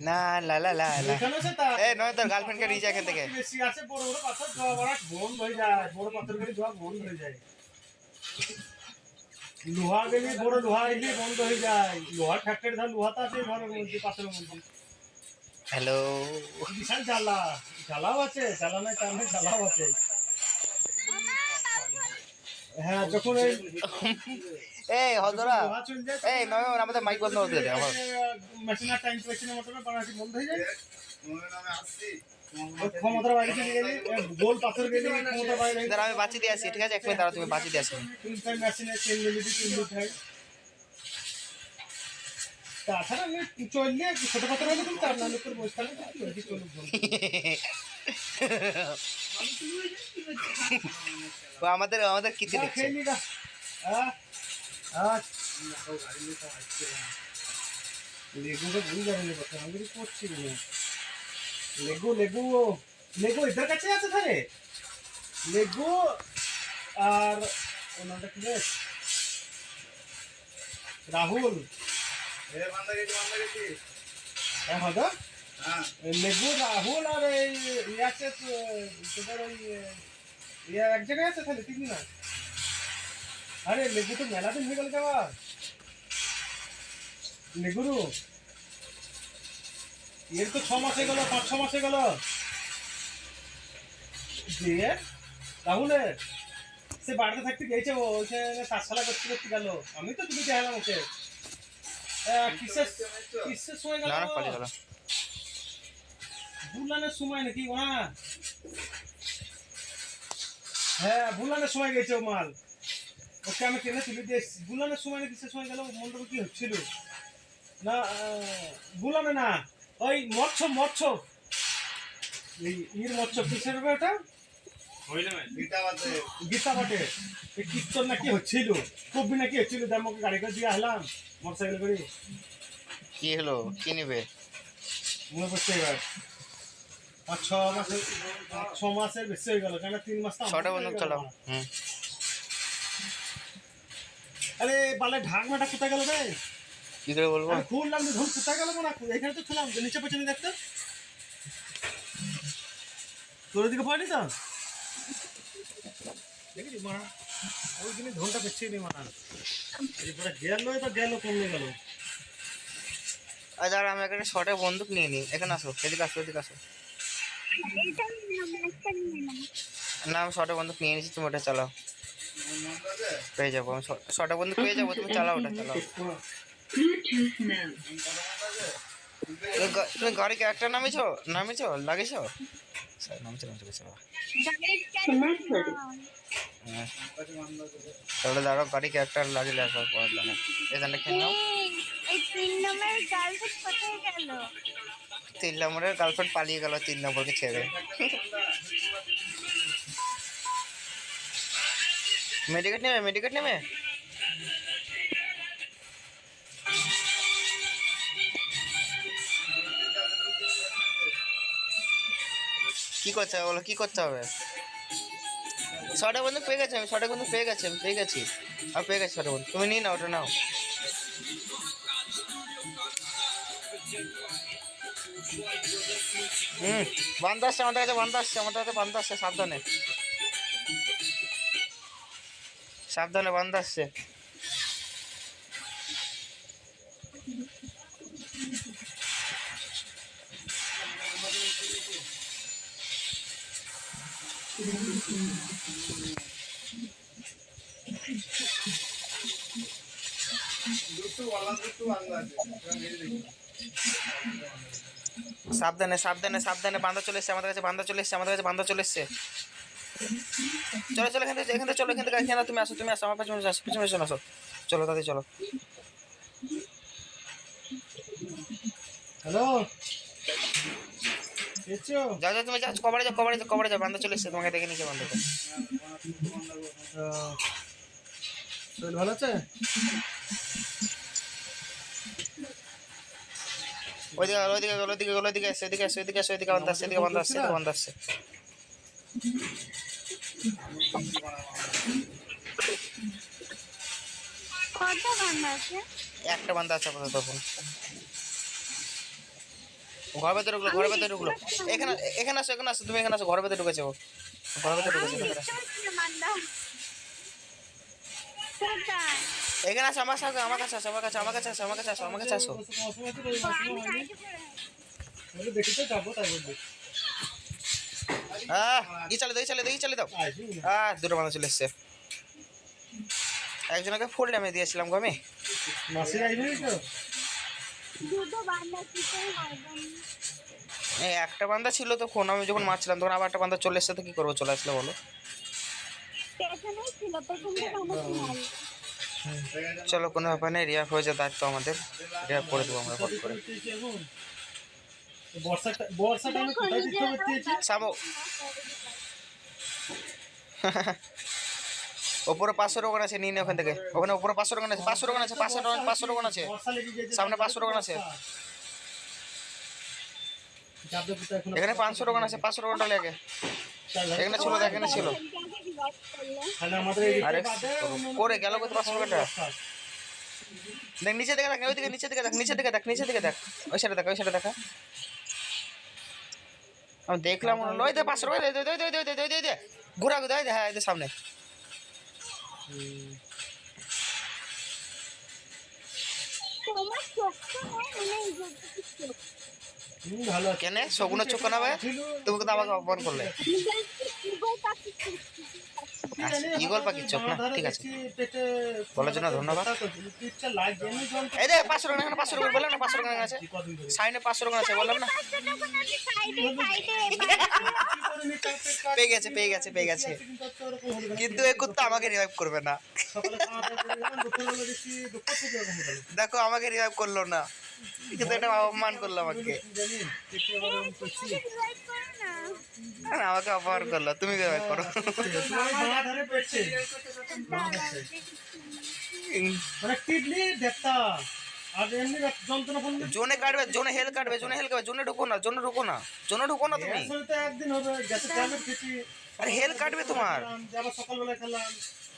না লা লা লা লা এখানে আছে তা এ নয় তোর গার্লফ্রেন্ডকে নিয়ে যা এখান থেকে। বেশি আছে বড় বড় পাথর জবা বড় বন্ধ হয়ে যায়, বড় পাথর করে জবা বন্ধ হয়ে যায়। লোহা গেলে বড় লোহা এলে বন্ধ হয়ে যায়। লোহার ফ্যাক্টরি ধর লোহাটা আছে ঘরের মধ্যে পাথরের মধ্যে। হ্যালো বিশাল জ্বালা, জ্বালাও আছে, জ্বালা নাই তার নাই, জ্বালাও আছে। হ্যাঁ যখন এই এই হজরা লোহা চলে যায় এই নয় আমাদের মাইক বন্ধ হতে দে আমার। মেশিনের টাইম মেশিনের মোটরে বানাটি বন্ধ হয়ে যায়। ক্ষমতার বাইরে চলে গেলে গোল পাথর গেলে ক্ষমতার বাইরে দাঁড়া আমি বাঁচি দিয়ে আসি, ঠিক আছে? এক মিনিট দাঁড়া, তুমি বাঁচি দিয়ে আসি। মেশিনে তেল মিলিয়ে তেল দিতে হয়। তাছাড়া আমি চললে ছোট পাথর হলে তুমি চার নামের করে বসে থাকলে চলুক। ও আমাদের আমাদের কিছু দেখছে। लेगो भूल जाने बता हम भी করছি না লেগো লেগো লেগো इधर কাছে আছে থাকে লেগো আর ওনাটা কি রে রাহুল এ বান্দা গেছি হ্যাঁ হদা হ্যাঁ লেগো রাহুল আর এই ইয়াছে তোদের ওই ইয়া এক জায়গায় আছে তাহলে ঠিক না আরে লেগো তো মেলা দিন হয়ে গেল যাওয়া লেগুরু এর তো 6 মাস হয়ে গেল 5-6 মাস হয়ে গেল দিয়ে রাহুলের সে বাড়িতে থাকতে গেছে ও ওখানে কাজশালা করতে করতে গেল আমি তো তুমি দেখালাম ওকে কিসের সময় গেল না পালিয়ে গেল বুলানের সময় নাকি ওনা হ্যাঁ বুলানের সময় গেছে ও মাল ওকে আমি ট্রেনে তুলে দিয়ে এসেছি বুলানের সময় না কিসের সময় গেল মন্ডপে কি হচ্ছিল না বুলানে না ওই মৎস্য এই ইর মৎস্য কিসের ওটা গীতা বাটে এই কীর্তন নাকি হচ্ছিল কবি নাকি হচ্ছিল আমাকে গাড়ি করে দিয়ে আসলাম মোটরসাইকেল করে কি হলো কি নেবে মনে পড়ছে এবার 5-6 মাসের বেশি হয়ে গেল কেন 3 মাস ছটা বন্ধ চালাও। আরে বালে ঢাকনাটা কোথায় গেল রে কি করে বলবো খুললাম ধন কোথায় গেল না এখানে তো খুললাম নিচে পেছনে দেখতে তোর দিকে পাইনি তো দেখি মারা ওই জিনিস ধনটা পেছিয়ে নি মারা এরপরে গেল তো গেল কমে গেল আজ আর আমি এখানে শর্টে বন্দুক নিয়ে নিই এখানে আসো এদিকে আসো এদিকে আসো না আমি শর্টে বন্দুক নিয়ে নিয়েছি তুমি ওটা চালাও পেয়ে যাবো আমি শর্টে বন্দুক পেয়ে যাবো তুমি চালাও ওটা চালাও তুমি গাড়ি ক্যারেক্টার নামিছো লাগিয়েছো স্যার নামছে তাহলে দাঁড়াও গাড়ি ক্যারেক্টার লাগিয়ে আসার পর জানে এখানটা খেয়ে নাও এই 3 নম্বরের গার্লফ্রেন্ড কোথায় গেল 3 নম্বরের গার্লফ্রেন্ড পালিয়ে গেল 3 নম্বরকে ছেড়ে মেডিকেট নেবে কি করতে হবে বলো কি করতে হবে শর্টে বন্ধু পেয়ে গেছি আমি শর্টে বন্ধু পেয়ে গেছি আমি পেয়ে গেছি শর্টে বন্ধু তুমি নিয়ে নাও ওটা নাও বান্দা আসছে আমাদের কাছে বান্দা আসছে সাবধানে বান্দা আসছে সাবধানে বান্দা চলে এসছে আমাদের কাছে বান্দা চলে এসছে চলো এখান থেকে চলো এখান থেকে তুমি আসো আমার পিছনে আসো চলো দাদি চলো হ্যালো যাও তুমি যাও কবরে যাও বান্দা চলে এসছে তোমাকে দেখে নিচে বান্দাটা ভালো আছে ওইদিকে এদিকে বান্দা আসছে কত বান্দা আছে একটা বান্দা আছে আপাতত তখন ঘরের ভেতরে ঢুকলো, ঘরের ভেতরে ঢুকলো। এখানে এখানে আসো, এখানে আসো, তুমি এখানে আসো, ঘরের ভেতরে ঢুকেছে ও, ঘরের ভেতরে আমি ঢুকেছে, ভেতরে আসো। দেখতে পাচ্ছি না মান্ডা। কোথায়? এখানে আসো, আমার সাথে, আমার কাছে আসো, আমার কাছে, আমার কাছে আসো, আমার কাছে আসো, আমার কাছে আসো। আমি গাড়িতে পড়ে আছি। দেখি তো যাবো তাই বলবি। ই চালে দাও, ই চালে দাও, ই চালে দাও। আসবি না। দুটো বান্ধা চলে এসছে। একজনকে ফুল ড্যামেজ দিয়েছিলাম গো আমি। মাসি আসবি তো? দুটো বান্দা কি করে মারবেন? এই একটা বান্ধা ছিল তো ফোন, আমি যখন মারছিলাম তখন আবার একটা বান্ধা চলে এসছে, তো কি করবো, চলে আসলে বলো। পেছনেই ছিল, পেছন থেকে আমাকে মারলো। চলো কোনো ব্যাপার নেই, রিয়াপ হয়ে যায় দায়িত্ব আমাদের, রিয়াপ করে দেবো আমরা ফট করে। বর্ষাটা আমি কোথায় দিতে পারতেছি? সামো ওপরে 500 দোকান আছে, নিয়ে নে ওখান থেকে। ওখানে উপরে 500 দোকান আছে, 500 দোকান আছে, 500 দোকান আছে। বর্ষা লেগে গেছে। সামনে 500 দোকান আছে। যাবে কোথায় এখন? এখানে 500 দোকান আছে, 500 দোকানটা লেগে এখানে ছিল, দেখ এখানে ছিল। তাহলে আমাদের এই আরে করে গেল কত 500 টাকা। দেখ নিচে দিকে দেখ, ওইদিকে নিচে দিকে দেখ, নিচে দিকে দেখ, নিচে দিকে দেখ, ওই সাইডে দেখ, ওই সাইডে দেখা। আমি দেখলাম মনে হলো, ওই দে 500 টাকা, দে দে দে দে দে দে দে, ঘোরা ঘুরা, হ্যাঁ এই যে সামনে। তোমার চোখ তো নেই, মানে এই যে চোখ। ভালো আছে। কেন শগুনের চোখ না ভাই, তুমি তো আমাকে অপমান করলে। ঈগল পাখি চোখ। আচ্ছা, ঈগল পাখির চোখ না, ঠিক আছে, বলার জন্য ধন্যবাদ। পিকচার লাইক দেন জন। এই দে 500 টাকা, এখানে 500 টাকা বললাম না, 500 টাকা আছে সাইনে, 500 টাকা আছে বললাম না। পেয়ে গেছে, পেয়ে গেছে, পেয়ে গেছে, কিন্তু এই কুত্তা আমাকে রিভাইভ করবে না। দেখো আমাকে রিভাইভ করলো না, কিন্তু এটা অপমান করলো আমাকে। আমাকে অপমান করলো, তুমি রিভাইভ করো। মানে কিডনি দেখতা আর এমনি যন্ত্রণা করলে জোনে কাটবে, জোনে হেল কাটবে, জোনে হেল কাটবে, জোনে ঢুকো না, জোনে ঢুকো না, জোনে ঢুকো না তুমি। আসলে তো একদিন হবে গ্যাসের ট্যাবলেট খেয়েছি। আরে হেল কাটবে তোমার। আবার সকালবেলা খেলাম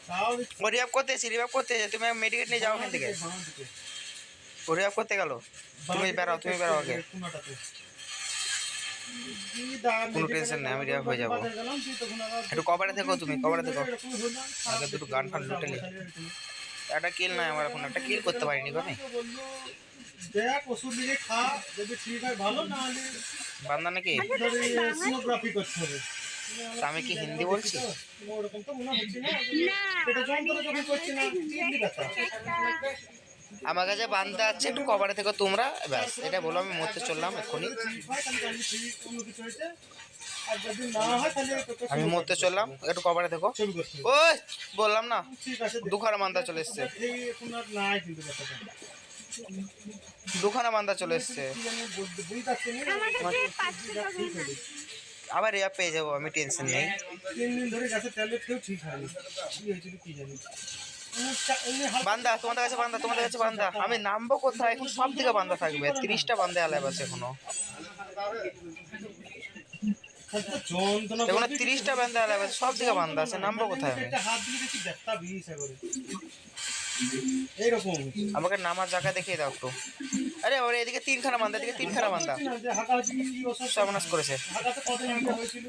তাও ও রিভাইভ করতে এসেছি, রিভাইভ করতে এসেছি, তুমি মেডিকেট নিয়ে যাও ওখান থেকে। ও রিভাইভ করতে গেল, তুমি বেরাও, তুমি বেরাও আগে। কোনো টেনশন নেই, আমি রিভাইভ হয়ে যাবো। একটু কভারে থেকো, তুমি কভারে থেকো, আগে দুটো গান ফান লুটে নি। একটা কিল নাই আমার এখন, একটা কিল করতে পারিনি গো আমি। দেখ ওষুধ লিখে খা, যদি ঠিক হয় ভালো, না হলে বান্দা নাকি, সিনোগ্রাফি করতে হবে। তা আমি কি হিন্দি বলছি? ওরকম তো মনে হচ্ছে না। না এটা যন্ত্রণা যখন করছি না, কিডনি ব্যথা। আমার কাছে বান্দা আছে, একটু কভারে থেকো তোমরা, ব্যাস এটা বলো, আমি মরতে চললাম এক্ষুনি। ঠিক হয় তাহলে জানি ঠিক অন্য কিছু হয়েছে, আর যদি না হয় তাহলে তোকে আমি মরতে চললাম, একটু কভারে থেকো। ছবি করতে হবে। ওই বললাম না, ঠিক আছে, দুখানা বান্দা চলে এসছে, এই এখন আর নাই কিন্তু ব্যথাটা। দুখানা বান্দা চলে এসছে। কি জানি বুঝতে পারছি না। আমার কাছে 500 টাকা ঠিক হবে। আবার রিয়া পেয়ে যাবো আমি, টেনশন নেই। 3 দিন ধরে গাছের ট্যাবলেট খেয়েও ঠিক হয়নি। কি হয়েছিল কি জানি। এমনি হালকা বান্দা তোমাদের কাছে, বান্দা তোমাদের কাছে, বান্দা আমি নামবো কোথায় এখন? সব দিকে বান্দা থাকবে, 30টা বান্দা আলাপ আছে এখনো, হালকা যন্ত্রণা এখনো করছে। 30টা বান্দা আলাপ আছে, সব দিকে বান্দা আছে, নামবো কোথায় আমি? একটা হাত দিলে দেখি ব্যথা বিষ করে। এইরকম আমাকে নামার জায়গা দেখিয়ে দাও একটু। আরে ওরে এদিকে 3খানা বান্দা, এদিকে 3খানা বান্দা যে হাঁকা হচ্ছে কি ওষুধ সর্বনাশ করেছে। হাঁকাতে কদিন আগে হয়েছিল,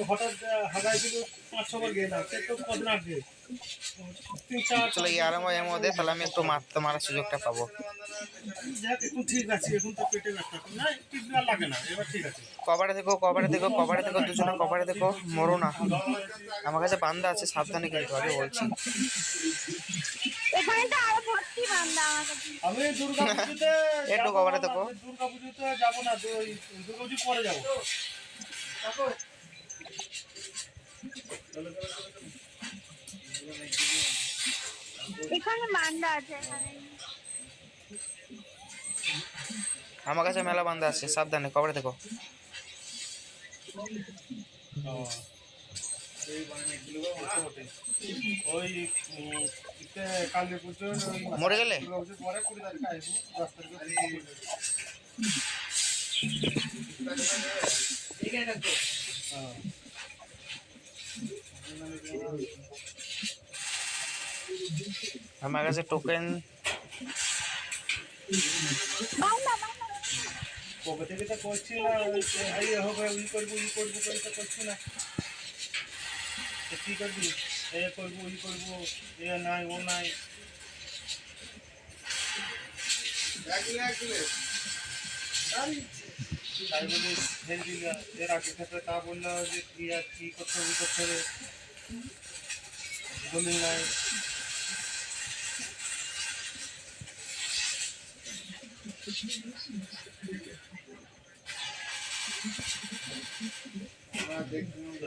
হঠাৎ হাঁকাইছিল 5-6 বার গেলাম, সে তো কদিন আগে 3-4 চলো এই আরাম হয় এর মধ্যে, তাহলে আমি একটু মারার সুযোগটা পাবো। যাক এখন ঠিক আছে, এখন তো পেটে ব্যথা না, টিপলে আর লাগে না, এবার ঠিক আছে। কভারে থেকো, কভারে থেকো, কভারে থেকো, দুজনে কভারে থেকো, মরো না। আমার কাছে বান্দা আছে, সাবধানে কিন্তু আগে বলছি। এখানে তো আরো ভর্তি বান্দা আমার কাছে। আমি দুর্গা পুজোতে একটু কভারে থেকো। দুর্গা পুজোতে যাবো না, ওই দুর্গা পুজো পরে যাবো। এখানে বান্দা আছে এখানে। আমার কাছে মেলা বান্দা আছে, সাবধানে কভারে থেকো। ওই কালী পুজো মরে গেলে পরে 20 তারিখে আসবো, 10 তারিখে। আমার কাছে টোকেন, বান্দা বান্দা কবে থেকে তো করছি না, এই হবে ই করবো করে তো করছি না। তো কী করবি, এ করবো ই করবো, এ নাই ও নাই। তাই বলে ফেলে দিল, এর আগে থেকে তা বললো যে কি আর কী করতে হবে করতে হবে, বলি নাই।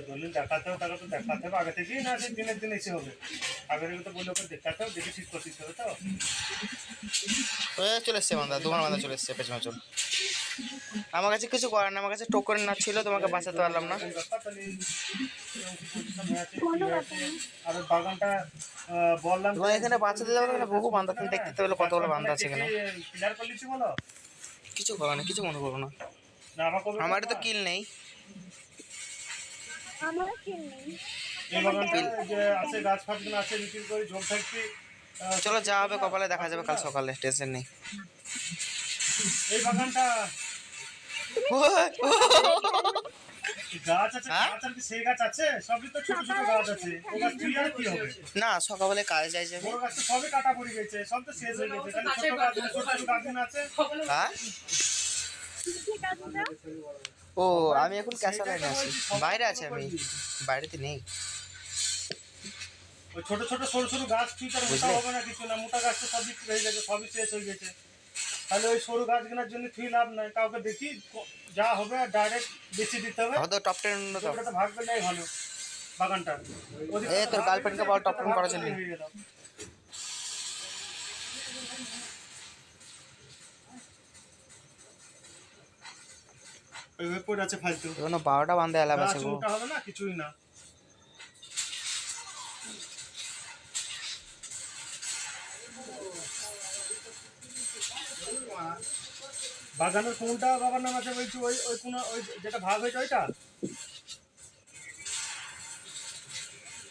দলিল দেখাতে হবে, তাকে তো দেখাতে হবে আগে থেকেই, না সে দিনের দিন এসে হবে। আগে থেকে তো বললে ওকে দেখাতে হবে, দেখে ঠিক করতে হবে। তো ওই চলে এসছে বান্দা, দোকান বান্দা চলে এসছে পেছনে চল। আমার কাছে কিছু করার না, আমার কাছে টোকন না ছিল, তোমাকে বাঁচাতে পারলাম না। এরকম ব্যাপার, তাহলে পজিশন হয়ে আছে, কোনো কি ব্যাপার আছে। না। আর ওই বাগানটা বললাম তোমার এখানে বাঁচাতে যাবে না, বহু বান্দা, তুমি দেখতে পেলে কতগুলো বান্দা আছে এখানে। ক্লিয়ার করে দিচ্ছি বলো, কিছু করার না, কিছু মনে করবো না। না আমার করবে আমার তো কিল নেই। আমারও কিল নেই। এই বাগানটা যে আছে, গাছ ফাছগুলো আছে, বিক্রি করে জল থাকবে। চলো যা হবে কপালে দেখা যাবে কাল সকালে, টেনশন নেই। এই বাগানটা গাছ আছে, হ্যাঁ? গাছ আর কি সেই গাছ আছে, সবই তো ছোট ছোট গাছ আছে, ও গাছ তুই আর কি হবে। না সকালে কাজে যাই যাবে। বড় গাছ তো সবই কাটা পড়ে গেছে, সব তো শেষ হয়ে গেছে, খালি ছোট গাছ, ছোট ছোট গাছগুলো আছে। হ্যাঁ ঠিক আছে না? ও আমি এখন ক্যাশা লাইনে আছি, বাইরে আছি আমি, বাইরেতে নেই। ওই ছোট ছোট সরু সরু গাছ তুই তার মোটা বুঝলে? হবে না, কিছু না, মোটা গাছ তো সব বিক্রি হয়ে গেছে, সবই শেষ হয়ে গেছে। তাহলে ওই সরু গাছ কেনার জন্য তুই লাভ নাই, কাউকে দেখি যা হবে ডাইরেক্ট বেশি দিতে হবে। হয়তো টপ 10 তো। ওটা তো ভাগ পেলেই ভালো বাগানটা। এ তোর গার্লফ্রেন্ডকে বল টপ 10 করার জন্য। ওই পড়ে আছে ফালতু, এখনো 12টা বান্দা এলাম আছে গো। চুলটা হবে না, কিছুই না। বাগানের কোনটা বাবার নাম আছে বলছি, ওই ওই কোন, ওই যেটা ভাগ হয়েছে ওইটা।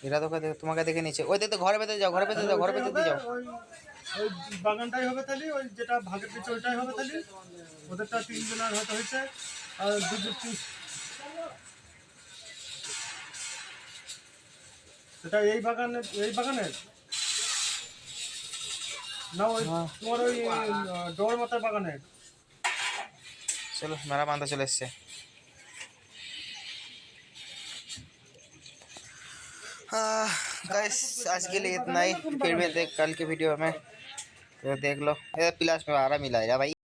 এরা তোকে তোমাকে দেখে নিচ্ছে, ওই দেখতে ঘরে ভেতরে যাও, ঘরে ভেতরে যাও, ঘরে ভেতরে যাও। ওই ওই বাগানটাই হবে তাহলে, ওই যেটা ভাগের পিছু ওইটাই হবে তাহলে। ওদেরটা 3 জনের হয়তো হয়েছে, আর সেটা এই বাগানের না, ওই তোমার ওই ডোর মাথার বাগানের। चलो मेरा बांधा चले इससे। हाँ गाइस आज के लिए इतना ही, फिर मिलते हैं कल के वीडियो में। तो देख लो, ये प्लस में 12 मिला है भाई।